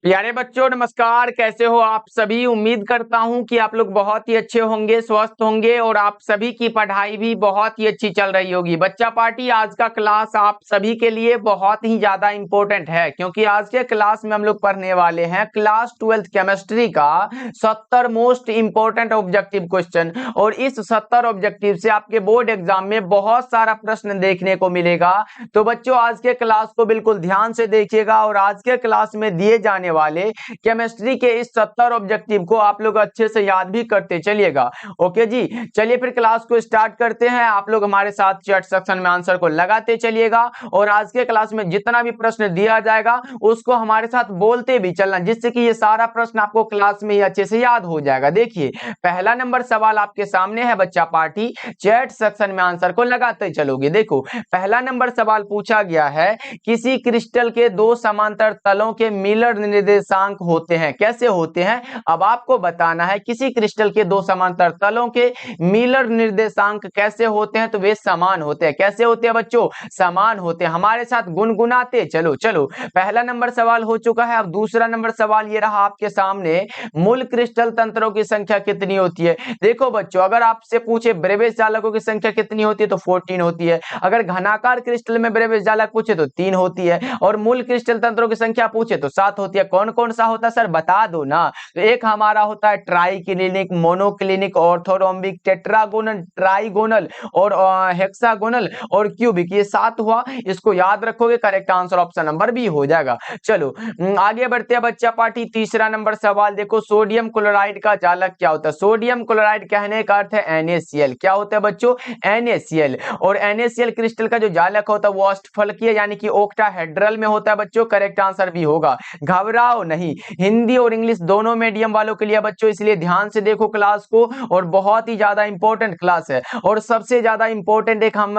प्यारे बच्चों नमस्कार। कैसे हो आप सभी। उम्मीद करता हूं कि आप लोग बहुत ही अच्छे होंगे, स्वस्थ होंगे और आप सभी की पढ़ाई भी बहुत ही अच्छी चल रही होगी। बच्चा पार्टी आज का क्लास आप सभी के लिए बहुत ही ज्यादा इंपॉर्टेंट है, क्योंकि आज के क्लास में हम लोग पढ़ने वाले हैं क्लास 12th केमिस्ट्री का 70 मोस्ट इंपॉर्टेंट ऑब्जेक्टिव क्वेश्चन। और इस 70 ऑब्जेक्टिव से आपके बोर्ड एग्जाम में बहुत सारा प्रश्न देखने को मिलेगा। तो बच्चों आज के क्लास को बिल्कुल ध्यान से देखिएगा और आज के क्लास में दिए जाने वाले केमिस्ट्री के इस 70 ऑब्जेक्टिव को आप लोग अच्छे से याद भी करते चलिएगा। ओके जी, चलिए फिर क्लास को स्टार्ट करते हैं। आप लोग हमारे साथ चैट सेक्शन में आंसर को लगाते चलिएगा और आज के क्लास में जितना भी प्रश्न दिया जाएगा उसको हमारे साथ बोलते भी चलना, जिससे कि ये सारा प्रश्न आपको क्लास में ही अच्छे से याद हो जाएगा। देखिए पहला नंबर सवाल आपके सामने है बच्चा पार्टी, चैट सेक्शन में आंसर को लगाते चलोगे। देखो पहला नंबर सवाल पूछा गया है, किसी क्रिस्टल के दो समांतर तलों के मिलर निर्देशांक होते हैं। कैसे होते हैं अब आपको बताना है। किसी क्रिस्टल के दो समांतर तलों के मिलर निर्देशांक कैसे होते हैं, तो वे समान होते हैं। कैसे होते हैं बच्चों, समान होते हैं। हमारे साथ गुनगुनाते चलो। चलो पहला नंबर सवाल हो चुका है। अब दूसरा नंबर सवाल ये रहा आपके सामने, मूल क्रिस्टल तंत्रों की संख्या कितनी होती है। देखो बच्चों अगर आपसे पूछे ब्रेविस जालकों की संख्या कितनी होती है तो 14 होती है। अगर घनाकार क्रिस्टल में ब्रेविस जालक पूछे तो 3 होती है और मूल क्रिस्टल तंत्रों की संख्या पूछे तो 7 होती है। कौन कौन सा होता है सर बता दो ना। तो एक हमारा होता है triclinic, monoclinic, orthorhombic, tetragonal, trigonal और हेक्सागोनल और क्यूबिक। ये 7 हुआ, इसको याद रखोगे। Correct answer option number B हो जाएगा। चलो आगे बढ़ते हैं बच्चा पार्टी। तीसरा नंबर सवाल देखो, सोडियम क्लोराइड का जालक क्या होता है। सोडियम क्लोराइड कहने का अर्थ है NaCl। क्या होता है बच्चों, NaCl। और NaCl क्रिस्टल का जो जालक होता है वो अष्टफलकीय यानी कि ओक्टाहेड्रल में होता है बच्चों। करेक्ट आंसर भी होगा। घबराओ नहीं, हिंदी और इंग्लिश दोनों मीडियम वालों के लिए बच्चों, इसलिए ध्यान से देखो क्लास को। और बहुत ही ज्यादा इंपॉर्टेंट क्लास है और सबसे ज्यादा इंपॉर्टेंट एक हम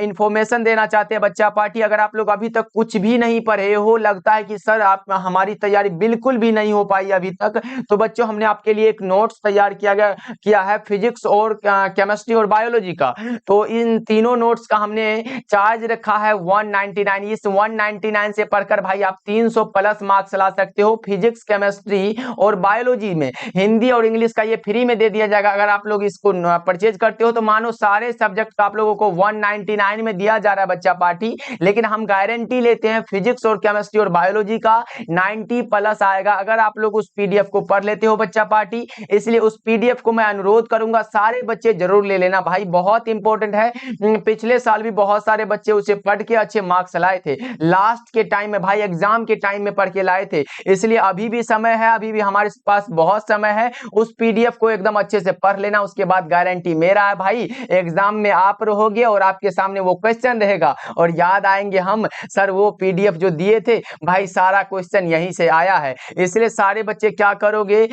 इंफॉर्मेशन देना चाहते हैं बच्चा पार्टी। अगर आप लोग अभी तक कुछ भी नहीं पढ़े हो, लगता है कि सर आप हमारी तैयारी बिल्कुल भी नहीं हो पाई अभी तक, तो बच्चों हमने आपके लिए एक नोट्स तैयार किया है फिजिक्स और केमिस्ट्री और बायोलॉजी का। तो इन तीनों नोट्स का हमने चार्ज रखा है 199। इस 199 से पढ़कर भाई आप 300 प्लस मार्क्स ला सकते हो फिजिक्स, केमिस्ट्री और बायोलॉजी में। हिंदी और इंग्लिश का ये फ्री में दे दिया जाएगा। अगर आप लोग इसको परचेज करते हो तो मानो सारे सब्जेक्ट आप लोगों को 199 में दिया जा रहा है बच्चा पार्टी। लेकिन हम गारंटी लेते हैं फिजिक्स और केमिस्ट्री और बायोलॉजी का 90 प्लस आएगा अगर आप लोग उस पीडीएफ को पढ़ लेते हो बच्चा पार्टी। इसलिए उस पीडीएफ को मैं अनुरोध करूंगा सारे बच्चे जरूर ले लेना भाई, बहुत इंपॉर्टेंट है। पिछले साल भी बहुत सारे बच्चे उसे पढ़ के अच्छे मार्क्स लाए थे, लास्ट के टाइम में भाई, एग्जाम के टाइम में पढ़ के लाए थे। इसलिए अभी भी समय है, अभी भी हमारे पास बहुत समय है। उस पीडीएफ को एकदम अच्छे से पढ़ लेना, उसके बाद गारंटी मेरा है भाई, एग्जाम में आप रहोगे और आपके सामने वो क्वेश्चन रहेगा और याद आएंगे हम, सर वो पीडीएफ जो दिए थे भाई सारा क्वेश्चन यहीं से आया है। इसलिए सारे बच्चे क्या करोगे,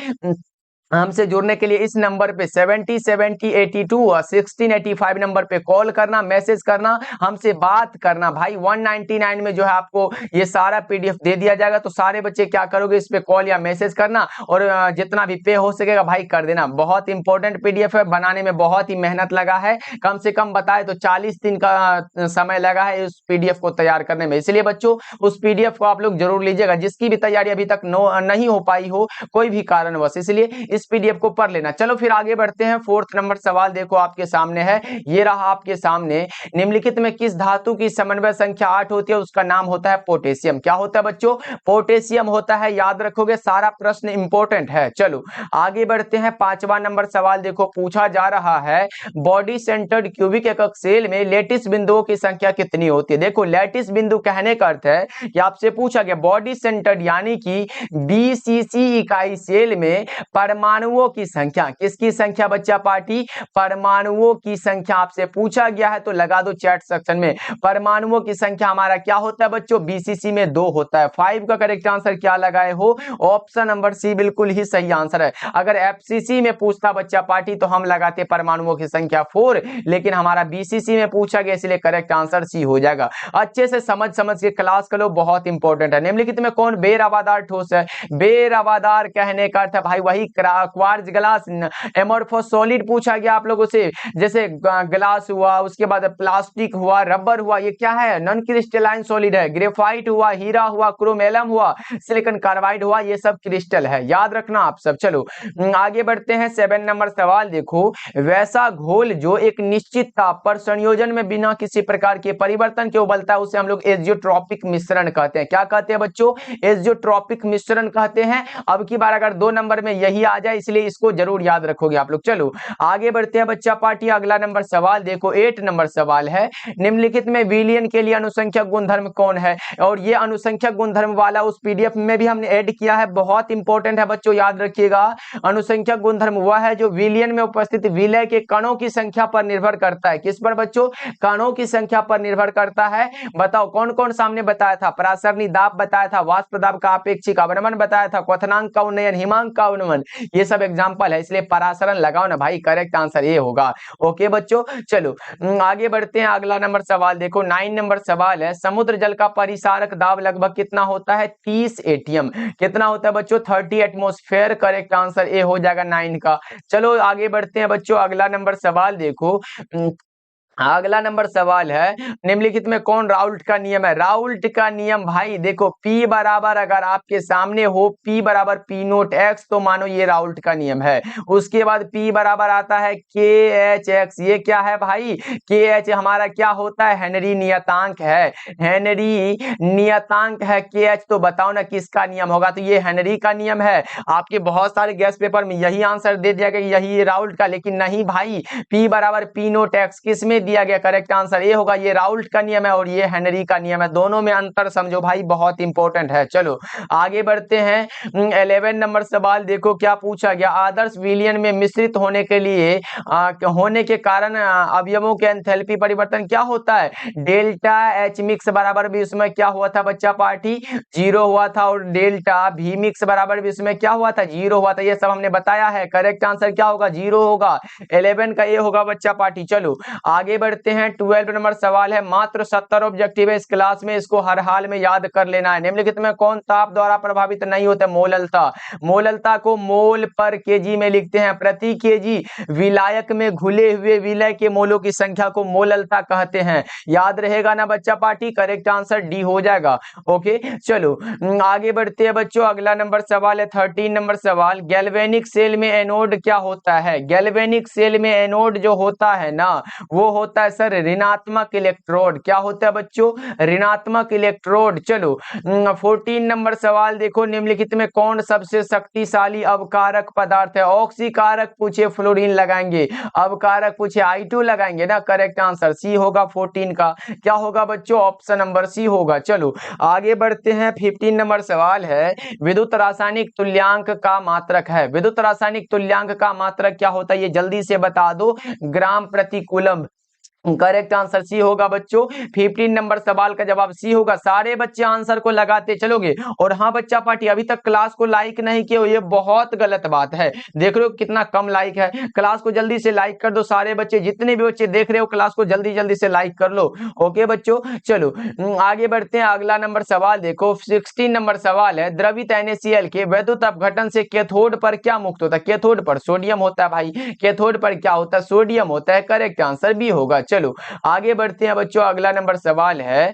हमसे जुड़ने के लिए इस नंबर पे 70 70 82 और 16 85 नंबर पे कॉल करना, मैसेज करना, हमसे बात करना भाई। 199 में जो है आपको ये सारा पीडीएफ दे दिया जाएगा। तो सारे बच्चे क्या करोगे, इस पे कॉल या मैसेज करना और जितना भी पे हो सकेगा भाई कर देना। बहुत इंपॉर्टेंट पीडीएफ है, बनाने में बहुत ही मेहनत लगा है। कम से कम बताए तो 40 दिन का समय लगा है इस पीडीएफ को तैयार करने में। इसलिए बच्चों उस पीडीएफ को आप लोग जरूर लीजिएगा, जिसकी भी तैयारी अभी तक नहीं हो पाई हो कोई भी कारणवश, इसलिए इस पीडीएफ को पढ़ लेना। चलो फिर आगे बढ़ते हैं। फोर्थ नंबर सवाल देखो आपके सामने है, ये रहा आपके सामने, निम्नलिखित में किस धातु की समन्वय संख्या 8 होती है, उसका नाम होता है पोटेशियम। क्या होता है बच्चों, पोटेशियम होता है। याद रखोगे, सारा प्रश्न इंपॉर्टेंट है। चलो आगे बढ़ते हैं। पांचवा नंबर सवाल देखो पूछा जा रहा है, बॉडी सेंटर्ड क्यूबिक एकक सेल में लेटिस बिंदुओं की संख्या कितनी होती है। देखो लेटिस बिंदु कहने का अर्थ है कि आपसे पूछा गया बॉडी सेंटर्ड यानी कि BCC इकाई सेल में परमाणुओं की संख्या, किसकी संख्या बच्चा पार्टी, परमाणुओं की संख्या आपसे पूछा गया है। तो लगा दो चैट सेक्शन में, परमाणुओं की संख्या हमारा क्या होता है बच्चों, BCC में 2 होता है। 5 का करेक्ट आंसर क्या लगाए हो, ऑप्शन नंबर सी बिल्कुल ही सही आंसर है। अगर FCC में पूछता बच्चा पार्टी तो हम लगाते परमाणुओं की संख्या 4, लेकिन हमारा BCC में पूछा गया इसलिए करेक्ट आंसर सी हो जाएगा। अच्छे से समझ के क्लास करो, बहुत इंपॉर्टेंट है। निम्नलिखित में कौन बेरवादार ठोस है। बेरवादार कहने का अर्थ है भाई वही क्वार्ट्ज ग्लास, एमोर्फोस सॉलिड पूछा गया आप लोगों से, जैसे ग्लास हुआ, उसके बाद प्लास्टिक हुआ, रबर हुआ, ये क्या है, नॉन क्रिस्टलाइन सॉलिड है। ग्रेफाइट हुआ, हीरा हुआ, क्रोमेलम हुआ, सिलिकॉन कार्बाइड हुआ, ये सब क्रिस्टल है, याद रखना आप सब। चलो आगे बढ़ते हैं। 7 नंबर सवाल देखो, वैसा घोल जो एक निश्चित ताप पर संयोजन में बिना किसी प्रकार के परिवर्तन के उबलता है उसे हम लोग एजियोट्रॉपिक मिश्रण कहते हैं। क्या कहते हैं बच्चों, एजियोट्रॉपिक मिश्रण कहते हैं। अब की बार अगर 2 नंबर में यही आ जाए, इसलिए इसको जरूर याद रखोगे आप लोग। चलो आगे बढ़ते हैं बच्चा पार्टी। अगला नंबर सवाल देखो, 8 नंबर सवाल है, निम्नलिखित में विलयन के लिए अनुसंख्यक गुणधर्म कौन है। और ये अनुसंख्यक गुणधर्म वाला उस पीडीएफ में भी हमने ऐड किया है, बहुत इंपॉर्टेंट है बच्चों, याद रखिएगा। अनुसंख्यक गुणधर्म वह है जो विलयन में उपस्थित विलय के कणों की संख्या पर निर्भर करता है। किस पर बच्चों, कणों की संख्या पर निर्भर करता है। बताओ कौन कौन सामने बताया था, परासरणी दाब बताया था, वाष्प दाब का आपेक्षिक अवनमन बताया था, क्वथनांक का उन्नयन, हिमांक का अवनमन, ये सब एग्जांपल है, इसलिए परासरण लगाओ ना भाई, करेक्ट आंसर ये होगा। ओके बच्चों, चलो आगे बढ़ते हैं। अगला नंबर सवाल देखो, 9 नंबर सवाल है, समुद्र जल का परिसारक दाब लगभग कितना होता है, 30 एटीएम। कितना होता है बच्चों, 30 एटमॉस्फेयर। करेक्ट आंसर ए हो जाएगा 9 का। चलो आगे बढ़ते हैं बच्चों। अगला नंबर सवाल देखो, अगला नंबर सवाल है, निम्नलिखित में कौन राउल्ट का नियम है। राउल्ट का नियम भाई देखो, P बराबर अगर आपके सामने हो, P बराबर P नोट एक्स, तो मानो ये राउल्ट का नियम है। उसके बाद P बराबर आता है KH(x), ये क्या है भाई, KH हमारा क्या होता है, हेनरी नियतांक है, हेनरी नियतांक है KH। तो बताओ ना किसका नियम होगा, तो ये हेनरी का नियम है। आपके बहुत सारे गैस पेपर में यही आंसर दे दिया गया, यही राउल्ट का, लेकिन नहीं भाई, P बराबर P नोट एक्स किस में दिया गया, करेक्ट आंसर ये होगा, ये राउल्ट का नियम है और ये हेनरी का नियम है, दोनों में अंतर समझो भाई, बहुत इंपॉर्टेंट है। चलो आगे बढ़ते हैं। 11 नंबर सवाल देखो, क्या पूछा गया, आदर्श विलयन में मिश्रित होने के लिए होने के कारण अवयवों के एंथैल्पी परिवर्तन क्या होता है, डेल्टा H मिक्स बराबर भी उसमें क्या हुआ था बच्चा पार्टी, 0 हुआ था, और डेल्टा V मिक्स बराबर भी उसमें क्या हुआ था, 0 हुआ था, ये सब हमने बताया है। करेक्ट आंसर क्या होगा, 0 होगा, 11 का ये होगा बच्चा पार्टी। चलो आगे बढ़ते हैं। 12 नंबर सवाल है, मात्र 70 ऑब्जेक्टिव है इस क्लास में, इसको हर हाल में याद कर लेना है। निम्नलिखित में कौन ताप द्वारा प्रभावित नहीं होता, मोललता। मोललता को मोल पर केजी में लिखते हैं, प्रति केजी विलायक में घुले हुए विलय के मोलों की संख्या को मोललता कहते हैं। याद रहेगा ना बच्चा पार्टी, करेक्ट आंसर डी हो जाएगा। ओके चलो आगे बढ़ते हैं बच्चों। अगला नंबर सवाल है 13 नंबर सवाल, गैल्वेनिक सेल में एनोड क्या होता है। गैल्वेनिक सेल में एनोड जो होता है ना, वो होता है सर ऋणात्मक इलेक्ट्रोड। क्या होता है बच्चों, ऋणात्मक इलेक्ट्रोड। चलो 14 नंबर सवाल देखो, निम्नलिखित में कौन सबसे शक्तिशाली अवकारक पदार्थ है। ऑक्सीकारक पूछे फ्लोरीन लगाएंगे, अवकारक पूछे I2 लगाएंगे ना, करेक्ट आंसर सी होगा 14 का। क्या होगा बच्चों, ऑप्शन नंबर सी होगा। चलो आगे बढ़ते हैं। 15 नंबर सवाल है, विद्युत रासायनिक तुल्यांक का मात्रक है। विद्युत रासायनिक तुल्यांक का मात्रक क्या होता है, ये जल्दी से बता दो, ग्राम प्रति कूलम। करेक्ट आंसर सी होगा बच्चों। 15 नंबर सवाल का जवाब सी होगा। सारे बच्चे आंसर को लगाते चलोगे। और हाँ बच्चा पार्टी, अभी तक क्लास को लाइक नहीं किए हो, ये बहुत गलत बात है। देख रहे हो कितना कम लाइक है, क्लास को जल्दी से लाइक कर दो। सारे बच्चे, जितने भी बच्चे देख रहे हो, क्लास को जल्दी जल्दी से लाइक कर लो। ओके बच्चों चलो आगे बढ़ते हैं। अगला नंबर सवाल देखो, 16 नंबर सवाल है, द्रवित NaCl के वैद्युत अपघटन से कैथोड पर क्या मुक्त होता है। कैथोड पर सोडियम होता है भाई, कैथोड पर क्या होता है, सोडियम होता है। करेक्ट आंसर बी होगा। चलो आगे बढ़ते हैं बच्चों। अगला नंबर सवाल है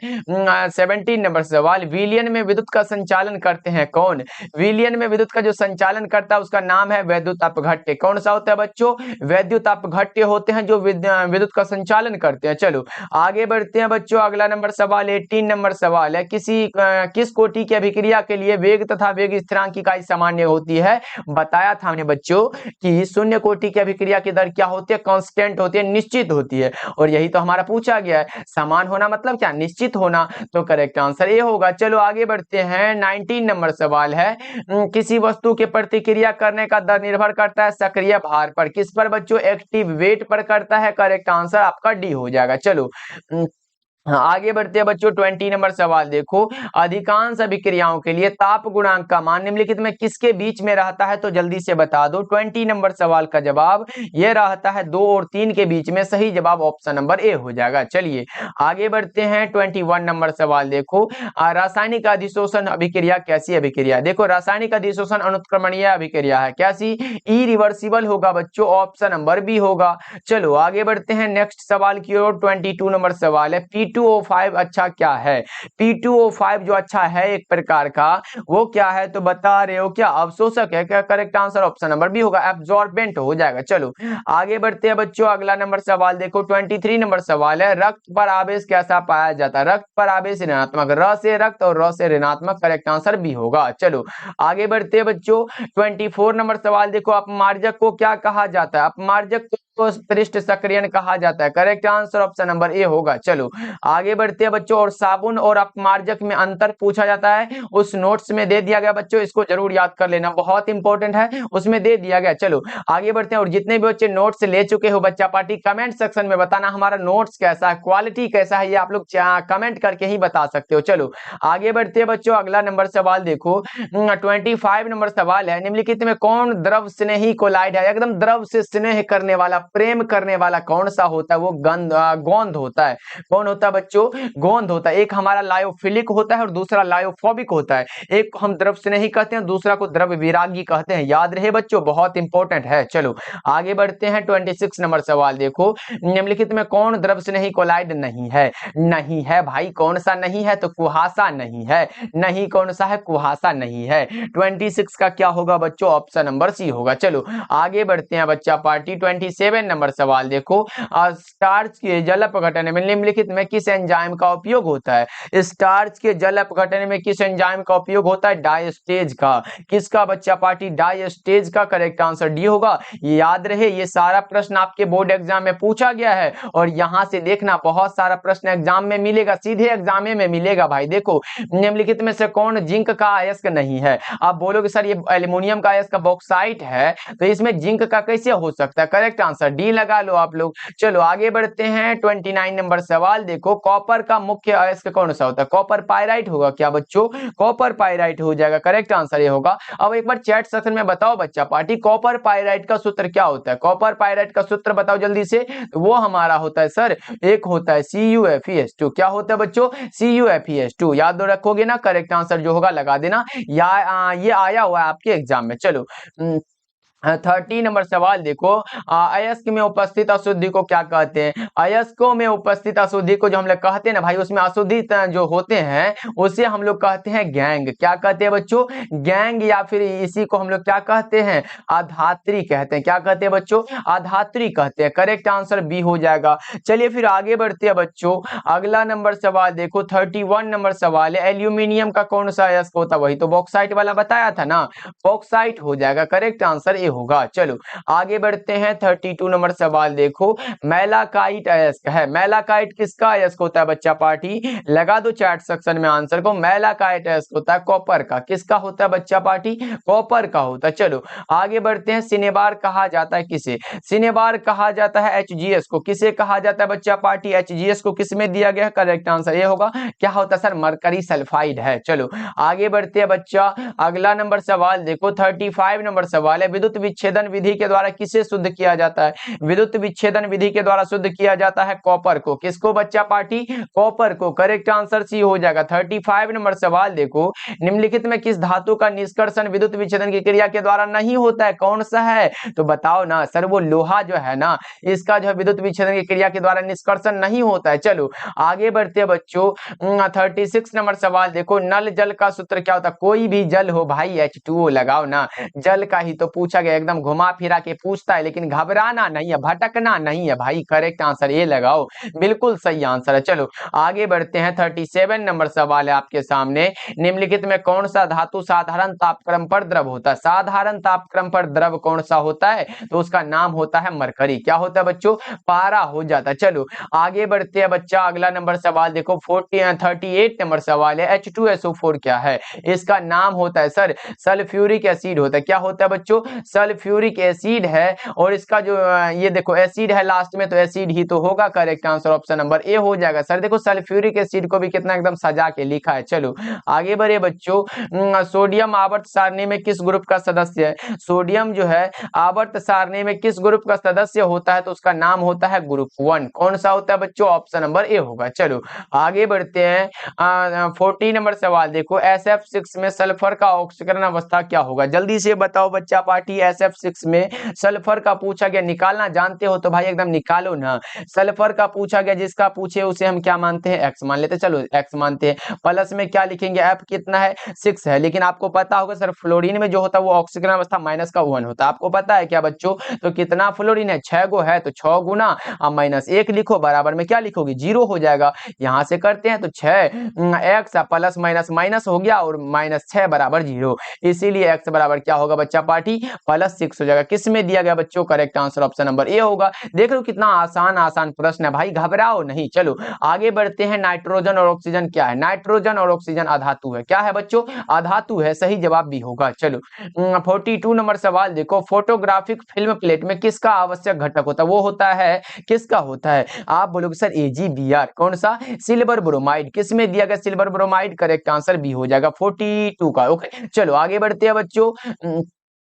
17 नंबर सवाल, विलयन में विद्युत का संचालन करते हैं कौन। विलयन में विद्युत का जो संचालन करता है उसका नाम है वैद्युत अपघट्य। कौन सा होता है बच्चों, वैद्युत अपघट्य होते हैं जो विद्युत का संचालन करते हैं। चलो आगे बढ़ते हैं बच्चों। अगला नंबर सवाल 18 नंबर सवाल है, किस कोटि की अभिक्रिया के लिए वेग तथा वेग स्थिरांक की इकाई सामान्य होती है। बताया था हमने बच्चों कि शून्य कोटि की अभिक्रिया की दर क्या होती है, कांस्टेंट होती है, निश्चित होती है। और यही तो हमारा पूछा गया है, समान होना मतलब क्या, निश्चित होना। तो करेक्ट आंसर ये होगा। चलो आगे बढ़ते हैं। 19 नंबर सवाल है, किसी वस्तु के प्रतिक्रिया करने का दर निर्भर करता है सक्रिय भार पर। किस पर बच्चों, एक्टिव वेट पर करता है। करेक्ट आंसर आपका डी हो जाएगा। चलो हाँ, आगे बढ़ते हैं बच्चों 20 नंबर सवाल देखो। अधिकांश अभिक्रियाओं के लिए ताप गुणांक का मान निम्नलिखित में किसके बीच में रहता है, तो जल्दी से बता दो। 20 नंबर सवाल का जवाब ये रहता है 2 और 3 के बीच में। सही जवाब ऑप्शन नंबर ए हो जाएगा। चलिए आगे बढ़ते हैं 21 नंबर सवाल देखो। रासायनिक अधिशोषण अभिक्रिया कैसी अभिक्रिया? देखो रासायनिक अधिशोषण अनुत्क्रमणीय अभिक्रिया है। कैसी? इरिवर्सिबल होगा बच्चों, ऑप्शन नंबर बी होगा। चलो आगे बढ़ते हैं नेक्स्ट सवाल की ओर। 22 नंबर सवाल है, P2O5 अच्छा क्या है? P2O5 जो अच्छा है एक प्रकार का, वो क्या है तो बता रहे हो क्या? अवशोषक है क्या? Correct answer option number B होगा, एब्जॉर्बेंट हो जाएगा। चलो आगे बढ़ते हैं बच्चों, अगला नंबर सवाल देखो। 23 नंबर सवाल है, रक्त पर आवेश कैसा पाया जाता है? रक्त पर आवेश ऋणात्मक, र से रक्त और र से ऋणात्मक, करेक्ट आंसर बी होगा। चलो आगे बढ़ते हैं बच्चों 24 नंबर सवाल देखो। अपमार्जक को क्या कहा जाता है? अपमार्जक को पृष्ठ सक्रियन कहा जाता है, correct answer option number A होगा। चलो आगे बढ़ते हैं बच्चों, और साबुन और अपमार्जक में अंतर पूछा जाता है, उस नोट्स में दे दिया गया बच्चों, इसको जरूर याद कर लेना, बहुत इंपॉर्टेंट है, उसमें दे दिया गया। चलो आगे बढ़ते हैं, और जितने भी बच्चे नोट्स ले चुके हो बच्चा पार्टी, कमेंट सेक्शन में बताना हमारा नोट्स कैसा है, क्वालिटी कैसा है, ये आप लोग कमेंट करके ही बता सकते हो। चलो आगे बढ़ते हैं बच्चों, अगला नंबर सवाल देखो। 25 नंबर सवाल है, निम्नलिखित में कौन द्रव स्नेही कोलाइड है? एकदम द्रव से स्नेह करने वाला, प्रेम करने वाला कौन सा होता है? वो गोंद होता है। कौन होता है बच्चों? गोंद होता है। एक हमारा लायोफिलिक होता है और दूसरा लायोफोबिक होता है। एक को हम द्रव स्नेही कहते हैं, दूसरा को द्रव विरागी कहते हैं। याद रहे बच्चों, बहुत इंपॉर्टेंट है। चलो आगे बढ़ते हैं 26 नंबर सवाल देखो। निम्नलिखित में कौन द्रव स्नेही कोलाइड नहीं है? नहीं है भाई, कौन सा नहीं है? तो कुहासा नहीं है। नहीं कौन सा है? कुहासा नहीं है। 26 का क्या होगा बच्चों? ऑप्शन नंबर सी होगा। चलो आगे बढ़ते हैं बच्चा पार्टी 27 नंबर सवाल देखो। स्टार्च के जल अपघटन में निम्नलिखित में किस एंजाइम का उपयोग होता है? स्टार्च के जल अपघटन में किस एंजाइम का उपयोग होता है? डायस्टेज का। किसका बच्चा पार्टी? डायस्टेज का, करेक्ट आंसर डी होगा। याद रहे ये सारा प्रश्न आपके बोर्ड एग्जाम में पूछा गया है, और यहां से देखना बहुत सारा प्रश्न एग्जाम में मिलेगा, सीधे एग्जाम में मिलेगा भाई। देखो निम्नलिखित में से कौन जिंक का अयस्क नहीं है? आप बोलोगे सर ये एल्युमिनियम का अयस्क बॉक्साइट है, तो इसमें जिंक का कैसे हो सकता है? करेक्ट आंसर डी लगा लो आप लोग। चलो आगे बढ़ते हैं 29 नंबर सवाल देखो। कॉपर का मुख्य अयस्क कौन सा होता है? कॉपर पाइराइट होगा क्या बच्चों? कॉपर पाइराइट हो जाएगा, करेक्ट आंसर ये होगा। अब एक बार चैट सेक्शन में बताओ बच्चा पार्टी, कॉपर पाइराइट का सूत्र क्या होता है? कॉपर पाइराइट का सूत्र बताओ जल्दी से। तो वो हमारा होता है सर, एक होता है CuFeS2। क्या होता है बच्चों? CuFeS2। याद रखोगे ना, करेक्ट आंसर जो होगा लगा देना, ये आया हुआ है आपके एग्जाम में। चलो 30 नंबर सवाल देखो। अयस्क में उपस्थित अशुद्धि को क्या कहते हैं? अयस्कों में उपस्थित अशुद्धि को जो हम लोग कहते हैं ना भाई, उसमें अशुद्धि जो होते हैं उसे हम लोग कहते हैं गैंग। क्या कहते हैं बच्चों? गैंग, या फिर इसी को हम लोग क्या कहते हैं? अधात्री कहते हैं। क्या कहते हैं बच्चों? अधात्री कहते हैं, करेक्ट आंसर बी हो जाएगा। चलिए फिर आगे बढ़ते हैं बच्चों, अगला नंबर सवाल देखो। 31 नंबर सवाल है, एल्यूमिनियम का कौन सा अयस्क होता है? वही तो बॉक्साइट वाला बताया था ना, बॉक्साइट हो जाएगा, करेक्ट आंसर ए होगा। चलो आगे बढ़ते हैं 32 नंबर सवाल देखो। मैलाकाइट अयस्क है। मैलाकाइट किसका अयस्क होता है बच्चा पार्टी? लगा दो चैट सेक्शन में आंसर को। मैलाकाइट अयस्क होता है कॉपर का। किसका होता है बच्चा पार्टी? कॉपर का होता है। चलो आगे बढ़ते हैं, सिनेबार कहा जाता है किसे? सिनेबार कहा जाता है HGS को। किसे कहा जाता है बच्चा पार्टी? HGS को। किस में दिया गया है? करेक्ट आंसर ये होगा। क्या होता है सर? मरकरी सल्फाइड है। चलो आगे बढ़ते हैं बच्चा, अगला नंबर सवाल देखो। 35 नंबर सवाल है, विद्युत विच्छेदन विधि के द्वारा किसे शुद्ध किया जाता है? विद्युत विच्छेदन विधि के द्वारा शुद्ध किया जाता है कॉपर को। किसको बच्चा पार्टी? कॉपर को, करेक्ट आंसर सी हो जाएगा। 35 नंबर सवाल देखो। निम्नलिखित में किस धातु का निष्कर्षण विद्युत विच्छेदन की क्रिया के द्वारा नहीं होता है? कौन सा है तो बताओ ना सर। वो लोहा जो है ना, इसका जो है विद्युत विच्छेदन की क्रिया के द्वारा निष्कर्षण नहीं होता है। चलो आगे बढ़ते हैं बच्चों, 36 नंबर सवाल देखो। नल जल का सूत्र क्या होता है? कोई भी जल हो भाई, H2O लगाओ ना, जल का ही तो पूछा गया, एकदम घुमा फिरा के पूछता है, लेकिन घबराना नहीं है, भटकना नहीं है भाई, करेक्ट आंसर ये लगाओ, बिल्कुल सही आंसर है। चलो आगे बढ़ते हैं, 37 नंबर सवाल है आपके सामने। निम्नलिखित में कौन सा धातु साधारण तापक्रम पर द्रव होता है? साधारण तापक्रम पर द्रव कौन सा होता है? तो उसका नाम होता है मरकरी। क्या होता है बच्चों? पारा हो जाता है। चलो आगे बढ़ते हैं बच्चा, अगला नंबर सवाल देखो। 38 नंबर सवाल है, H2SO4 क्या है? इसका नाम होता है सर सल्फ्यूरिक एसिड होता है। क्या होता है बच्चों? सल्फ्यूरिक एसिड है और इसका जो ये देखो एसिड है लास्ट में, तो एसिड ही तो होगा। Correct answer option number A हो जाएगा। सर देखो सल्फ्यूरिक एसिड को भी कितना एकदम सजा के लिखा है। चलो आगे बढ़े बच्चों। सोडियम आवर्त सारणी में किस ग्रुप का सदस्य है? सोडियम जो है आवर्त सारणी में किस ग्रुप का सदस्य होता है? तो उसका नाम होता है ग्रुप 1। कौन सा होता है बच्चों? ऑप्शन नंबर ए होगा। चलो आगे बढ़ते हैं। 40 नंबर सवाल देखो, SF6 में सल्फर का ऑक्सीकरण अवस्था क्या होगा? जल्दी से बताओ बच्चा पार्टी। SF6 में सल्फर का पूछा गया, निकालना जानते हो तो भाई एकदम निकालो ना। सल्फर का पूछा गया, जिसका पूछे उसे हम क्या मानते हैं? एक्स मान लेते। चलो एक्स मानते हैं। प्लस में क्या लिखेंगे? एफ कितना है? 6 है। लेकिन आपको पता होगा सर फ्लोरीन में जो होता है वो ऑक्सीकरण अवस्था माइनस का 1 होता है। आपको पता है क्या बच्चों? तो कितना फ्लोरीन है? 6 गो है, तो 6 गुना अब -1 लिखो, बराबर में क्या लिखोगे? 0 हो जाएगा। यहां से करते हैं तो 6 एक्स प्लस माइनस माइनस हो गया और -6 बराबर 0। इसीलिए एक्स बराबर क्या होगा बच्चा पार्टी? +6 हो जाएगा। किस में दिया गया बच्चों? Correct answer option number A होगा। देख लो कितना आसान आसान प्रश्न है भाई, घबराओ नहीं। चलो आगे बढ़ते हैं। नाइट्रोजन और ऑक्सीजन क्या है? नाइट्रोजन और ऑक्सीजन अधातु है। क्या है बच्चों? अधातु है। सही जवाब भी होगा। चलो 42 नंबर सवाल देखो, फोटोग्राफिक फिल्म प्लेट में किसका आवश्यक घटक होता है? वो होता है, किसका होता है? आप बोलोगे सर AgBr। कौन सा? Silver bromide. किस में दिया गया? Silver bromide. करेक्ट आंसर भी हो जाएगा 42 का। ओके चलो आगे बढ़ते हैं बच्चों।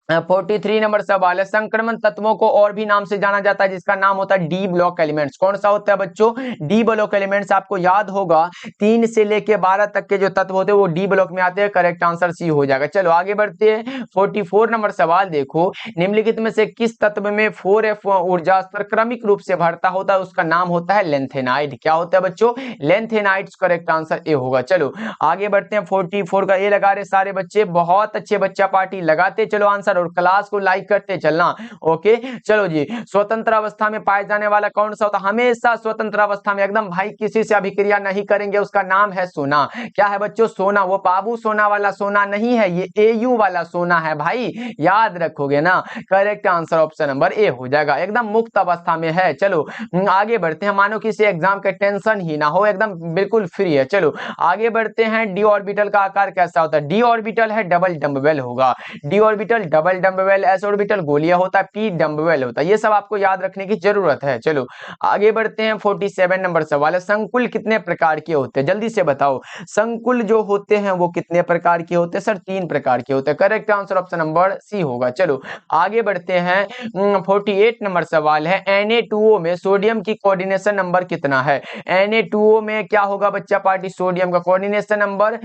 43 नंबर सवाल है, संक्रमण तत्वों को और भी नाम से जाना जाता है जिसका नाम होता है डी ब्लॉक एलिमेंट्स। कौन सा होता है बच्चों? D block elements. आपको याद होगा 3 से लेके 12 तक के जो तत्व होते हैं वो डी ब्लॉक में आते हैं। करेक्ट आंसर सी हो जाएगा। चलो आगे बढ़ते हैं। 44 नंबर सवाल देखो, निम्नलिखित में से किस तत्व में 4f ऊर्जा स्तर क्रमिक रूप से बढ़ता होता है? उसका नाम होता है लेंथेनाइड। क्या होता है बच्चों? लेंथेनाइड्स। करेक्ट आंसर ए होगा। चलो आगे बढ़ते हैं। 44 का ए लगा रहे सारे बच्चे, बहुत अच्छे बच्चा पार्टी लगाते चलो आंसर और क्लास को लाइक करते चलना। ओके चलो जी। स्वतंत्र अवस्था में पाए जाने वाला कौन सा होता है? हमेशा स्वतंत्र अवस्था में एकदम भाई किसी से अभिक्रिया नहीं करेंगे, उसका नाम है सोना। क्या है बच्चों? सोना। वो बाबू सोना वाला सोना नहीं है, ये AU वाला सोना है भाई, याद रखोगे ना। Correct answer option number A हो जाएगा। एकदम मुक्त अवस्था में है। चलो आगे बढ़ते हैं। मानो किसी एग्जाम के टेंशन ही ना हो, एकदम बिल्कुल फ्री है। चलो आगे बढ़ते हैं। डी ऑर्बिटल का आकार कैसा होता है? डी ऑर्बिटल है डबल डम्बेल होगा। D orbital double dumbbell, S orbital गोलिया होता है, पी डम्बेल होता है। ये सब आपको याद रखने की जरूरत है। चलो आगे बढ़ते हैं। 47 नंबर सवाल है, संकुल कितने प्रकार के होते हैं? जल्दी से बताओ। संकुल जो होते हैं वो कितने प्रकार के होते हैं? सर 3 प्रकार के होते हैं। Correct answer option number C होगा। चलो आगे बढ़ते हैं। 48 नंबर सवाल है, Na2O में सोडियम की कोऑर्डिनेशन नंबर कितना है? Na2O में क्या होगा बच्चा पार्टी? सोडियम का कोऑर्डिनेशन नंबर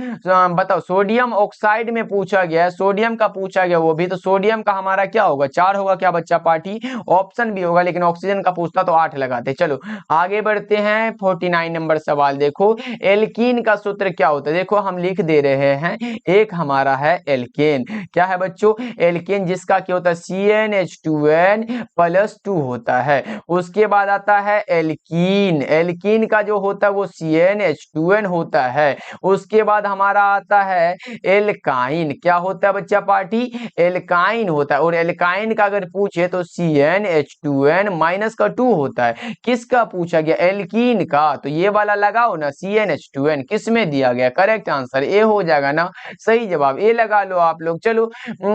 बताओ। सोडियम ऑक्साइड में पूछा गया है, सोडियम का पूछा गया वो भी, तो सोडियम का हमारा क्या होगा? 4 होगा। क्या बच्चा पार्टी? ऑप्शन भी होगा, लेकिन ऑक्सीजन का पूछता तो 8 लगाते। चलो आगे बढ़ते हैं। 49 नंबर सवाल देखो, एल्कीन का सूत्र क्या होता है? देखो हम लिख दे रहे हैं, एक हमारा है एल्केन। क्या है बच्चों? एल्केन, जिसका क्या होता है? CnH2n + 2 होता है। उसके बाद आता है एल्कीन। एल्कीन का जो होता है वो CnH2n होता है। उसके बाद हमारा आता है एल्काइन। क्या होता है बच्चा पार्टी? एल्काइन होता है। और एल्काइन का अगर पूछे तो CnH2n - 2 होता है। किसका पूछा गया? एल्कीन का। तो ये वाला लगाओ ना, CnH2n। किस में दिया गया? करेक्ट आंसर ए हो जाएगा ना। सही जवाब ए लगा लो आप लोग। चलो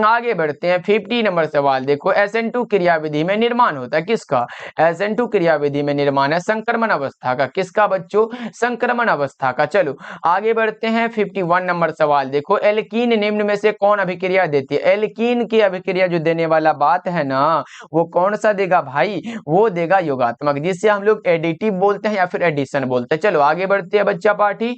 आगे बढ़ते हैं। 50 नंबर सवाल देखो, SN2 क्रियाविधि में निर्माण होता है किसका? SN2 क्रियाविधि में निर्माण है संक्रमण अवस्था का। किसका बच्चों? संक्रमण अवस्था का। चलो आगे बढ़ते हैं। 51 नंबर सवाल देखो, एल्कीन निम्न में से कौन अभिक्रिया देती है? एल्कीन की अभिक्रिया जो देने वाला बात है ना, वो कौन सा देगा भाई? वो देगा योगात्मक, जिससे हम लोग एडिटिव बोलते हैं या फिर एडिशन बोलते हैं। चलो आगे बढ़ते हैं बच्चा पार्टी।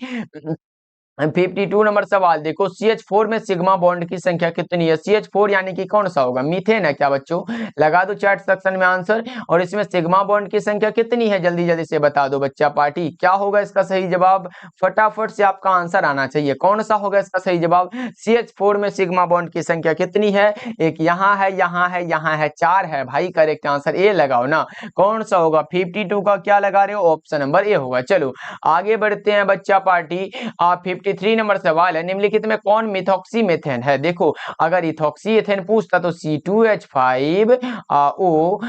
52 नंबर सवाल देखो, CH4 में सिग्मा बॉन्ड की संख्या कितनी है? CH4 यानी कि कौन सा होगा? मीथेन है। क्या बच्चों? लगा दो चैट सेक्शन में आंसर। और इसमें सिग्मा बॉन्ड की संख्या कितनी है? जल्दी जल्दी से बता दो बच्चा पार्टी। क्या होगा इसका सही जवाब? फटाफट से आपका आंसर आना चाहिए। कौन सा होगा इसका सही जवाब? CH4 में सिग्मा बॉन्ड की संख्या कितनी है? एक यहाँ है, यहाँ है, यहाँ है, 4 है भाई। करेक्ट आंसर ए लगाओ ना। कौन सा होगा? 52 का क्या लगा रहे हो? ऑप्शन नंबर ए होगा। चलो आगे बढ़ते हैं बच्चा पार्टी। 53 53 नंबर सवाल है, निम्नलिखित में कौन मिथॉक्सी मेथेन है? देखो अगर इथॉक्सी एथेन पूछता तो C2H5O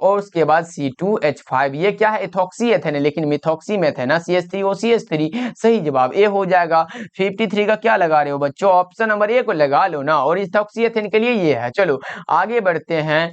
और उसके बाद C2H5, ये क्या है? इथॉक्सी एथेन है, लेकिन मिथॉक्सी मेथेन है CH3OCH3, सही जवाब ए हो जाएगा। 53 का क्या लगा रहे हो बच्चों? ऑप्शन नंबर ए को लगा लो ना, और इथॉक्सी एथेन के लिए ये है। चलो आगे बढ़ते हैं।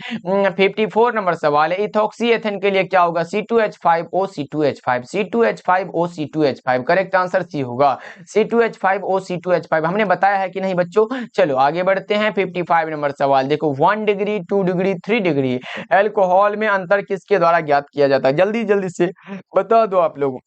54 नंबर सवाल है, इथॉक्सी एथेन के लिए क्या होगा? C2H5O C2H5, C2H5O C2H5, correct answer C होगा, C2H5O C2H5। हमने बताया है कि नहीं बच्चों? चलो आगे बढ़ते हैं। 55 नंबर सवाल देखो, 1 डिग्री 2 डिग्री 3 डिग्री अल्कोहल में अंतर किसके द्वारा ज्ञात किया जाता है? जल्दी जल्दी से बता दो आप लोग।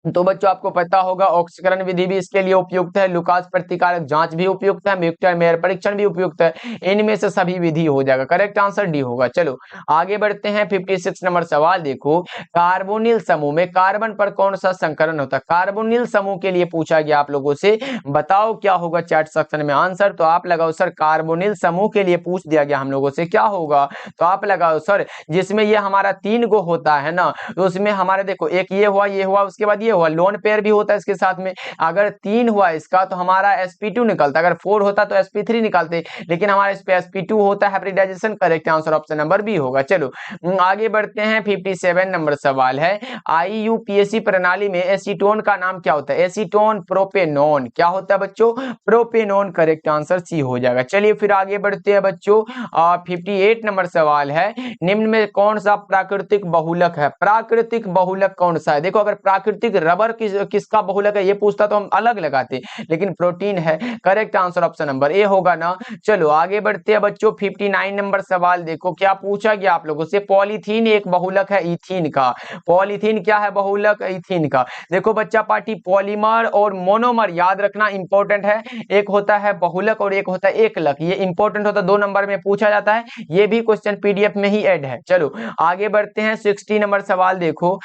तो बच्चों आपको पता होगा ऑक्सीकरण विधि भी इसके लिए उपयुक्त है, लुकास प्रतिकारक जांच भी उपयुक्त है, विक्टर मेयर परीक्षण भी उपयुक्त है, इनमें से सभी विधि हो जाएगा, करेक्ट आंसर डी होगा। चलो आगे बढ़ते हैं। 56 नंबर सवाल देखो, कार्बोनिल समूह में कार्बन पर कौन सा संकरण होता है? कार्बोनिल समूह के लिए पूछा गया आप लोगों से, बताओ क्या होगा चैट सेक्शन में आंसर। तो आप लगाओ सर कार्बोनिल समूह के लिए पूछ दिया गया हम लोगों से, क्या होगा? तो आप लगाओ सर जिसमें ये हमारा 3 गो होता है ना, तो उसमें हमारे देखो एक ये हुआ उसके बाद ये हुआ, लोन पेयर भी होता है इसके साथ में। अगर 3 हुआ इसका तो हमारा sp2 निकलता, अगर 4 होता तो sp3 निकालते, लेकिन हमारा इस पे sp2 होता है, hybridisation, correct answer option number B होगा। चलो आगे बढ़ते हैं। 57 नंबर सवाल है, IUPAC प्रणाली में एसीटोन का नाम क्या होता है? एसीटोन प्रोपेनोन, क्या होता है बच्चों? प्रोपेनोन, करेक्ट आंसर सी हो जाएगा। चलिए फिर आगे बढ़ते हैं बच्चों। 58 नंबर सवाल है, निम्न में कौन सा प्राकृतिक बहुलक है? प्राकृतिक बहुलक कौन सा है? देखो अगर प्राकृतिक रबर किसका बहुलक है ये पूछता तो हम अलग लगाते, लेकिन प्रोटीन है, correct answer option number A होगा ना। चलो आगे बढ़ते हैं बच्चों। 59 नंबर सवाल देखो, क्या पूछा गया आप लोगों से? पॉलीथीन एक बहुलक है इथीन का। पॉलीथीन क्या है? बहुलक इथीन का। देखो बच्चा पार्टी, पॉलीमर और मोनोमर याद रखना इंपॉर्टेंट है, एक होता है बहुलक और एक होता है एकलक, ये इंपॉर्टेंट होता है, 2 नंबर में पूछा जाता है, ये भी क्वेश्चन पीडीएफ में ही ऐड है। चलो आगे बढ़ते हैं। 60 नंबर सवाल देखो,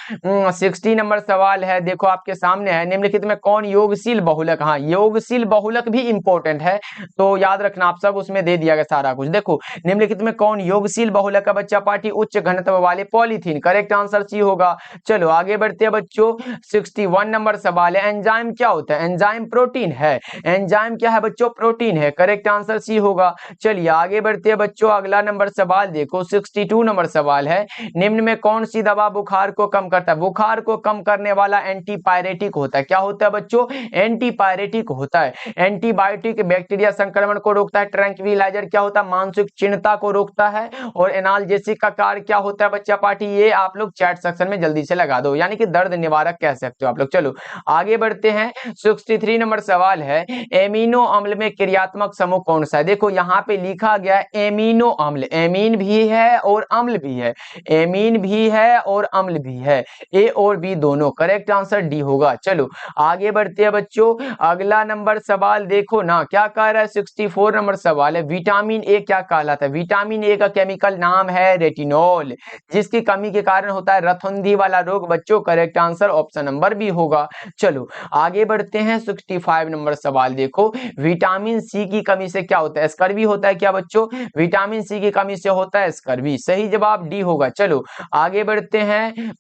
60 नंबर सवाल है, देखो आपके सामने है, निम्नलिखित में कौन योगशील बहुलक? हाँ योगशील बहुलक भी इंपॉर्टेंट है, तो याद रखना आप सब, उसमें दे दिया गया सारा कुछ। देखो निम्नलिखित में कौन योगशील बहुलक का बच्चा पार्टी? उच्च घनत्व वाले पॉलीथीन, करेक्ट आंसर सी होगा। चलो आगे बढ़ते हैं बच्चों। 61 नंबर सवाल है, एंजाइम क्या होता है? एंजाइम प्रोटीन है, एंजाइम क्या है बच्चों? प्रोटीन है, करेक्ट आंसर सी होगा। चलिए आगे बढ़ते हैं बच्चों। अगला नंबर सवाल देखो, 62 नंबर सवाल है, निम्न में कौन सी दवा बुखार को कम करता है? बुखार को कम करने वाला एंटीपायरेटिक होता है, क्या होता है बच्चों? एंटीपायरेटिक होता है। एंटीबायोटिक बैक्टीरिया संक्रमण को रोकता है, ट्रैंक्विलाइजर क्या होता है? मानसिक चिंता को रोकता है, और एनाल्जेसिक का कार्य क्या होता है बच्चा पार्टी? ये आप लोग चैट सेक्शन में जल्दी से लगा दो, यानी कि दर्द निवारक कह सकते हो आप लोग। चलो आगे बढ़ते हैं। 63 नंबर सवाल है, एमिनो अम्ल में क्रियात्मक समूह कौन सा है? देखो यहाँ पे लिखा गया है एमिनो अम्ल, एमीन भी है और अम्ल भी है, एमीन भी है और अम्ल भी है, ए और बी दोनों, करेक्ट आंसर डी होगा। चलो आगे बढ़ते हैं बच्चों। अगला नंबर सवाल देखो ना, क्या कह रहा है? 64 नंबर सवाल है, विटामिन ए क्या कहलाता है? विटामिन ए का केमिकल नाम है रेटिनॉल, जिसकी कमी के कारण होता है रथुंधी वाला रोग बच्चों, correct answer option number B होगा। चलो आगे बढ़ते हैं। 65 नंबर सवाल देखो, विटामिन सी की कमी से क्या होता है? स्कर्वी होता है क्या बच्चों? विटामिन सी की कमी से होता है स्कर्वी, सही जवाब डी होगा। चलो आगे बढ़ते हैं।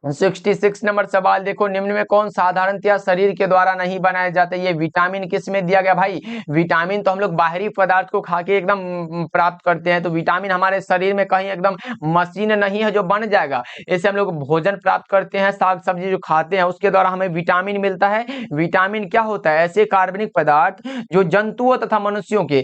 66 नंबर सवाल देखो, निम्न में कौन साधारणतया शरीर के द्वारा नहीं बनाया जाता? ये विटामिन किस में दिया गया भाई? विटामिन तो हम लोग बाहरी पदार्थ को खा के एकदम प्राप्त करते हैं, तो विटामिन हमारे शरीर में कहीं एकदम मशीन नहीं है जो बन जाएगा। ऐसे हम लोग भोजन प्राप्त करते हैं, साग सब्जी जो खाते हैं उसके द्वारा हमें विटामिन मिलता है। विटामिन क्या होता है? ऐसे कार्बनिक पदार्थ जो जंतुओं तथा मनुष्यों के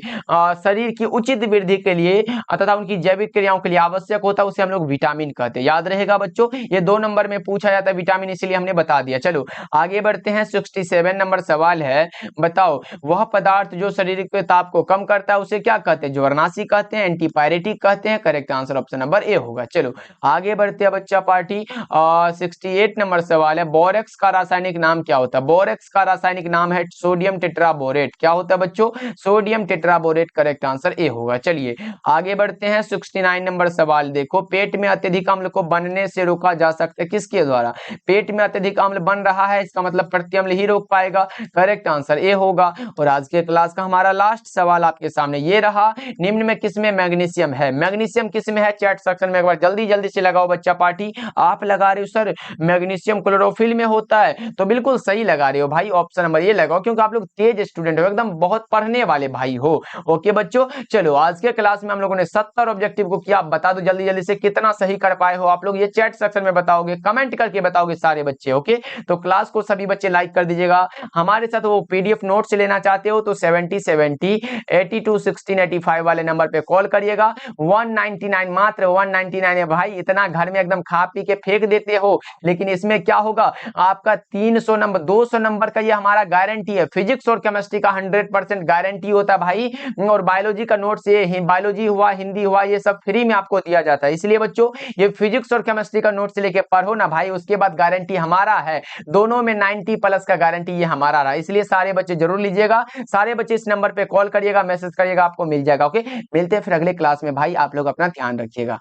शरीर की उचित वृद्धि के लिए तथा उनकी जैविक क्रियाओं के लिए आवश्यक होता है, उसे हम लोग विटामिन कहते हैं। याद रहेगा बच्चों, ये 2 नंबर में पूछा जाता है विटामिन, इसलिए हमने बता दिया। चलो आगे बढ़ते हैं। 67 नंबर सवाल है, बताओ वह पदार्थ जो शरीर के ताप को कम करता है उसे क्या कहते हैं? ज्वरनाशी कहते हैं, एंटीपायरेटिक कहते हैं, correct answer option number A होगा। चलो आगे बढ़ते हैं बच्चा पार्टी। 68 नंबर सवाल है, बोरेक्स का रासायनिक नाम क्या होता है? बोरेक्स का रासायनिक नाम है सोडियम टेट्राबोरेट, क्या होता है बच्चों? Sodium tetraborate, correct answer A होगा। चलिए आगे बढ़ते हैं। 69 नंबर सवाल देखो, पेट में अत्यधिक अम्ल को बनने से रोका जा सकता है, किसके द्वारा? पेट में अत्यधिक अम्ल बन रहा है, इसका मतलब प्रतिअम्ल ही रोक पाएगा। करेक्ट आंसर ए होगा। और आज के क्लास का हमारा लास्ट सवाल आपके सामने ये रहा, निम्न में किसमें मैग्नीशियम है? मैग्नीशियम किसमें है? चैट सेक्शन में एक बार जल्दी जल्दी से लगाओ बच्चा पार्टी। आप लगा रहे हो सर मैग्नीशियम क्लोरोफिल में होता है, तो बिल्कुल सही लगा रहे हो भाई, ऑप्शन नंबर ये लगाओ, क्योंकि आप लोग तेज स्टूडेंट हो, एकदम बहुत पढ़ने वाले भाई हो। ओके बच्चों, चलो आज के क्लास में हम लोगों ने 70 ऑब्जेक्टिव को किया। आप बता दो जल्दी जल्दी से कितना सही कर पाए हो आप लोग, ये चैट सेक्शन में बताओगे, कमेंट करके बताओगे सारे बच्चे। ओके, तो क्लास को सभी बच्चे लाइक कर दीजिएगा। हमारे साथ वो पीडीएफ नोट्स लेना चाहते हो तो 7070 82 16 85 वाले नंबर पे कॉल करिएगा। 199 मात्र 199 है भाई। इतना घर में एकदम खा पी के फेंक देते हो, लेकिन इसमें क्या होगा आपका 300 नंबर 200 नंबर का ये हमारा गारंटी है। फिजिक्स और केमिस्ट्री का 100% गारंटी होता है भाई। और बायोलॉजी का नोट्स, ये बायोलॉजी हुआ, हिंदी हुआ, ये सब फ्री में आपको दिया जाता है। इसलिए बच्चों ये फिजिक्स और केमिस्ट्री का नोट्स लेके पढ़ो ना भाई, उसके बाद गारंटी हमारा है, दोनों में 90+ का गारंटी ये हमारा रहा। इसलिए सारे बच्चे जरूर लीजिएगा, सारे बच्चे इस नंबर पे कॉल करिएगा, मैसेज करिएगा, आपको मिल जाएगा। ओके, मिलते हैं फिर अगले क्लास में भाई, आप लोग अपना ध्यान रखिएगा।